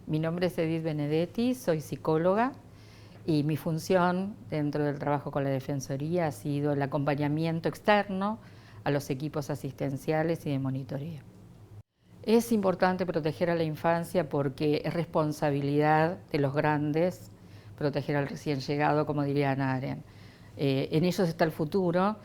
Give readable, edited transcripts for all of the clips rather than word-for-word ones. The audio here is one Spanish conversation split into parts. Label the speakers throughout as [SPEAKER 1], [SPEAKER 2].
[SPEAKER 1] Mi nombre es Edith Benedetti, soy psicóloga y mi función dentro del trabajo con la Defensoría ha sido el acompañamiento externo a los equipos asistenciales y de monitoreo. Es importante proteger a la infancia porque es responsabilidad de los grandes proteger al recién llegado, como diría Hannah Arendt. En ellos está el futuro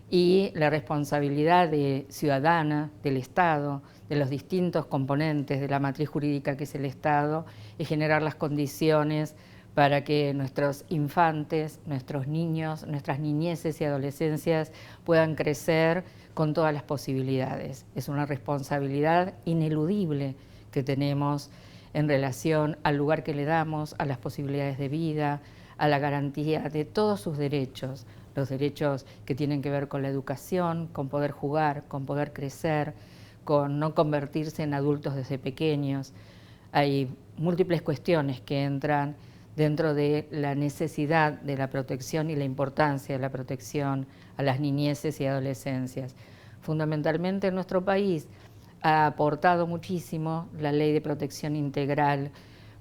[SPEAKER 1] y la responsabilidad ciudadana del Estado, de los distintos componentes de la matriz jurídica que es el Estado, es generar las condiciones para que nuestros infantes, nuestros niños, nuestras niñeces y adolescencias puedan crecer con todas las posibilidades. Es una responsabilidad ineludible que tenemos en relación al lugar que le damos, a las posibilidades de vida, a la garantía de todos sus derechos, los derechos que tienen que ver con la educación, con poder jugar, con poder crecer, con no convertirse en adultos desde pequeños. Hay múltiples cuestiones que entran dentro de la necesidad de la protección y la importancia de la protección a las niñeces y adolescencias. Fundamentalmente en nuestro país ha aportado muchísimo la Ley de Protección Integral,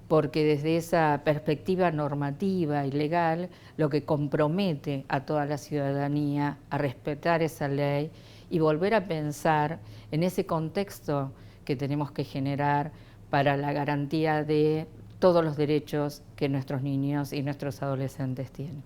[SPEAKER 1] porque desde esa perspectiva normativa y legal lo que compromete a toda la ciudadanía a respetar esa ley y volver a pensar en ese contexto que tenemos que generar para la garantía de todos los derechos que nuestros niños y nuestros adolescentes tienen.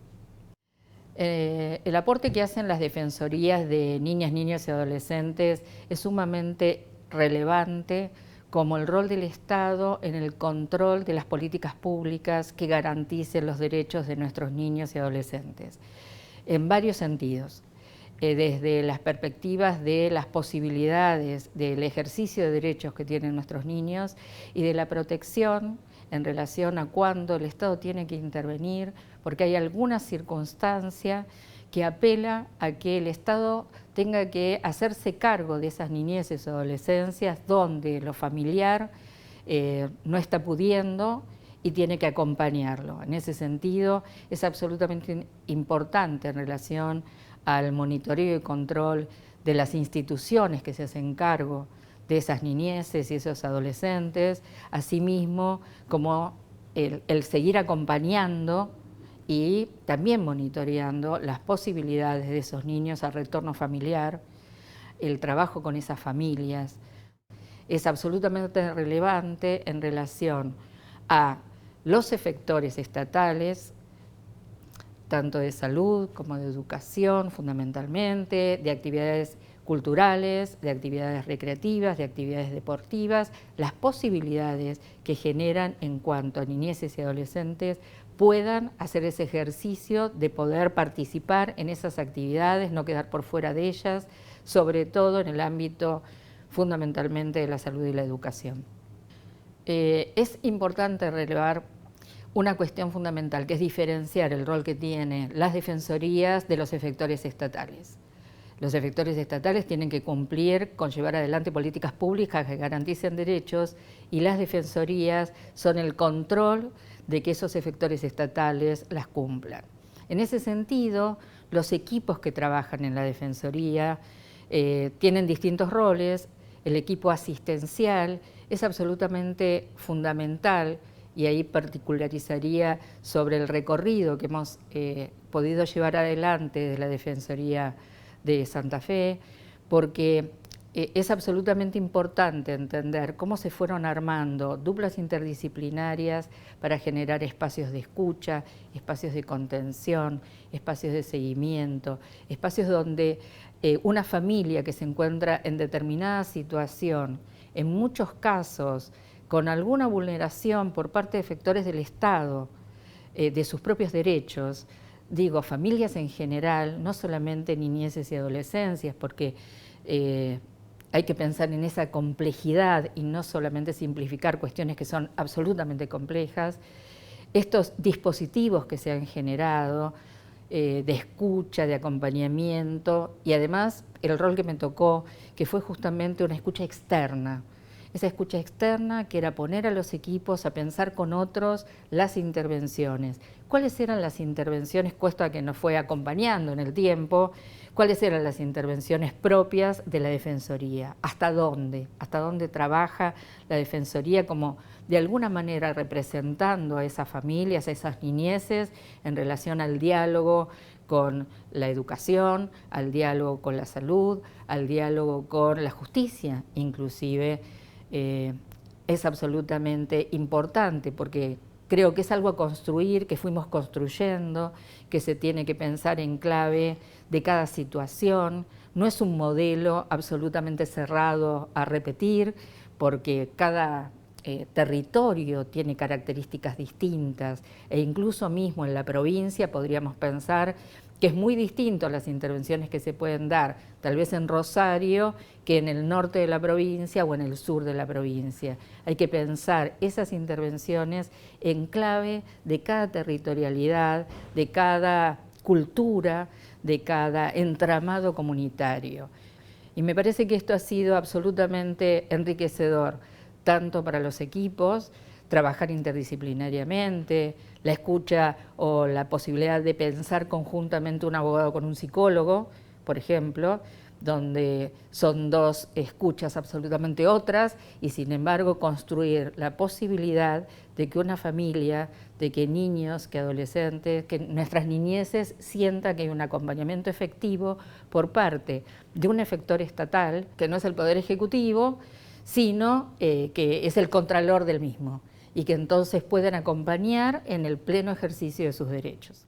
[SPEAKER 1] El aporte que hacen las defensorías de niñas, niños y adolescentes es sumamente relevante, como el rol del Estado en el control de las políticas públicas que garanticen los derechos de nuestros niños y adolescentes, en varios sentidos. Desde las perspectivas de las posibilidades del ejercicio de derechos que tienen nuestros niños y de la protección en relación a cuándo el Estado tiene que intervenir, porque hay alguna circunstancia que apela a que el Estado tenga que hacerse cargo de esas niñeces o adolescencias donde lo familiar no está pudiendo y tiene que acompañarlo. En ese sentido, es absolutamente importante en relación al monitoreo y control de las instituciones que se hacen cargo de esas niñeces y esos adolescentes, asimismo como el seguir acompañando y también monitoreando las posibilidades de esos niños al retorno familiar, el trabajo con esas familias. Es absolutamente relevante en relación a los efectores estatales, tanto de salud como de educación fundamentalmente, de actividades culturales, de actividades recreativas, de actividades deportivas, las posibilidades que generan en cuanto a niñeces y adolescentes puedan hacer ese ejercicio de poder participar en esas actividades, no quedar por fuera de ellas, sobre todo en el ámbito fundamentalmente de la salud y la educación. Es importante relevar una cuestión fundamental, que es diferenciar el rol que tienen las defensorías de los efectores estatales. Los efectores estatales tienen que cumplir con llevar adelante políticas públicas que garanticen derechos y las defensorías son el control de que esos efectores estatales las cumplan. En ese sentido, los equipos que trabajan en la defensoría tienen distintos roles. El equipo asistencial es absolutamente fundamental y ahí particularizaría sobre el recorrido que hemos podido llevar adelante de la Defensoría de Santa Fe, porque es absolutamente importante entender cómo se fueron armando duplas interdisciplinarias para generar espacios de escucha, espacios de contención, espacios de seguimiento, espacios donde una familia que se encuentra en determinada situación, en muchos casos con alguna vulneración por parte de efectores del Estado, de sus propios derechos, digo, familias en general, no solamente niñeces y adolescencias, porque hay que pensar en esa complejidad y no solamente simplificar cuestiones que son absolutamente complejas. Estos dispositivos que se han generado de escucha, de acompañamiento y además el rol que me tocó, que fue justamente una escucha externa. esa escucha externa que era poner a los equipos a pensar con otros las intervenciones. ¿Cuáles eran las intervenciones, puesto a que nos fue acompañando en el tiempo? ¿Cuáles eran las intervenciones propias de la Defensoría? ¿Hasta dónde? ¿Hasta dónde trabaja la Defensoría como de alguna manera representando a esas familias, a esas niñeces en relación al diálogo con la educación, al diálogo con la salud, al diálogo con la justicia, inclusive? Es absolutamente importante porque creo que es algo a construir, que fuimos construyendo, que se tiene que pensar en clave de cada situación. No es un modelo absolutamente cerrado a repetir, porque cada territorio tiene características distintas, e incluso mismo en la provincia podríamos pensar que es muy distinto a las intervenciones que se pueden dar, tal vez en Rosario, que en el norte de la provincia o en el sur de la provincia. Hay que pensar esas intervenciones en clave de cada territorialidad, de cada cultura, de cada entramado comunitario. Y me parece que esto ha sido absolutamente enriquecedor, tanto para los equipos, trabajar interdisciplinariamente, la escucha o la posibilidad de pensar conjuntamente un abogado con un psicólogo, por ejemplo, donde son dos escuchas absolutamente otras, y sin embargo construir la posibilidad de que una familia, de que niños, que adolescentes, que nuestras niñeces sientan que hay un acompañamiento efectivo por parte de un efector estatal, que no es el Poder Ejecutivo, sino que es el contralor del mismo, y que entonces puedan acompañar en el pleno ejercicio de sus derechos.